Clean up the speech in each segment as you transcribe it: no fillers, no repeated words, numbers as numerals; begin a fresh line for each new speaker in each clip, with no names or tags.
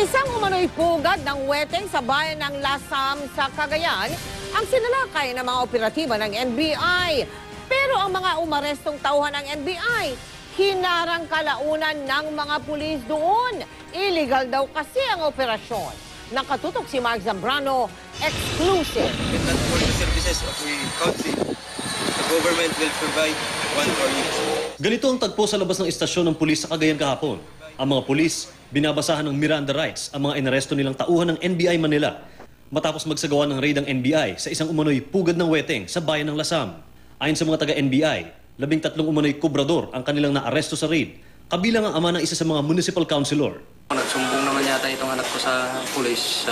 Isang umano'y pugad ng weteng sa bayan ng Lasam sa Cagayan ang sinalakay ng mga operatiba ng NBI. Pero ang mga umarestong tauhan ng NBI, hinarang kalaunan ng mga pulis doon. Illegal daw kasi ang operasyon. Nakatutok si Mark Zambrano, exclusive.
And that for the services of the country, the government will provide one for each.
Ganito ang tagpo sa labas ng istasyon ng pulis sa Cagayan kahapon. Ang mga pulis, binabasahan ng Miranda rights ang mga inaresto nilang tauhan ng NBI Manila matapos magsagawa ng raid ang NBI sa isang umano'y pugad ng weteng sa bayan ng Lasam. Ayon sa mga taga-NBI, 13 umano'y kubrador ang kanilang naaresto sa raid, kabilang ang ama ng isa sa mga municipal councilor.
Nagsumbong naman yata itong anak ko sa pulis,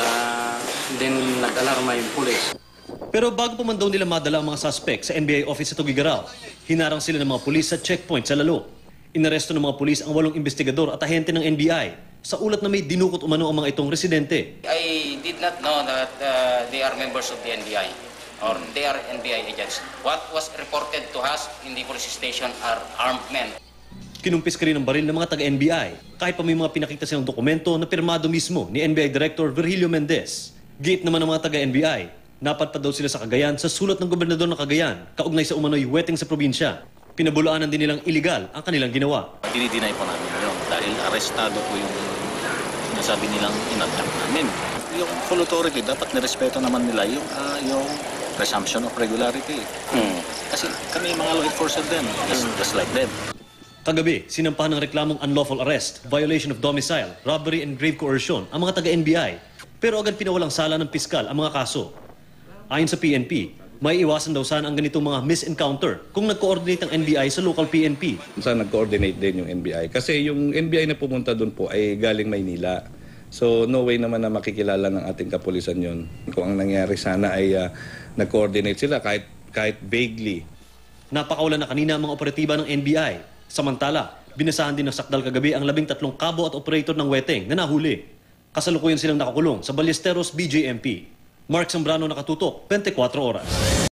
then nag-alarma yung pulis.
Pero bago pa man daw nila madala ang mga suspect sa NBI office sa Tugigaraw, hinarang sila ng mga pulis sa checkpoint sa Lalo. Inaresto ng mga pulis ang 8 investigador at ahente ng NBI sa ulat na may dinukot umano ang mga itong residente.
I did not know that they are members of the NBI or they are NBI agents. What was reported to us in the police station are armed men.
Kinumpis ka rin ang baril ng mga taga-NBI kahit pa may mga pinakita silang dokumento na pirmado mismo ni NBI Director Virgilio Mendez. Giit naman ng mga taga-NBI, napadpad daw sila sa Cagayan sa sulat ng gobernador ng Cagayan kaugnay sa umano'y weteng sa probinsya. Pinabulaanan din nilang iligal ang kanilang ginawa.
Dinideny po namin yun dahil arestado po yung sinasabi nilang in-attack namin. Yung full authority, dapat nirespeto naman nila yung presumption of regularity. Kasi kami mga law enforcement din, just like them.
Kagabi, sinampahan ng reklamong unlawful arrest, violation of domicile, robbery and grave coercion ang mga taga-NBI. Pero agad pinawalang sala ng piskal ang mga kaso. Ayon sa PNP, may iwasan daw sana ang ganitong mga misencounter kung nag-coordinate ang NBI sa local PNP.
Saan nag-coordinate din yung NBI? Kasi yung NBI na pumunta doon po ay galing Maynila. So no way naman na makikilala ng ating kapulisan yun. Kung ang nangyari sana ay nag-coordinate sila kahit vaguely.
Napakawalan na kanina ang mga operatiba ng NBI. Samantala, binasahan din ng sakdal kagabi ang 13 kabo at operator ng weteng na nahuli. Kasalukuyan silang nakakulong sa Ballesteros BJMP. Mark Zambrano, nakatutok, 24 oras.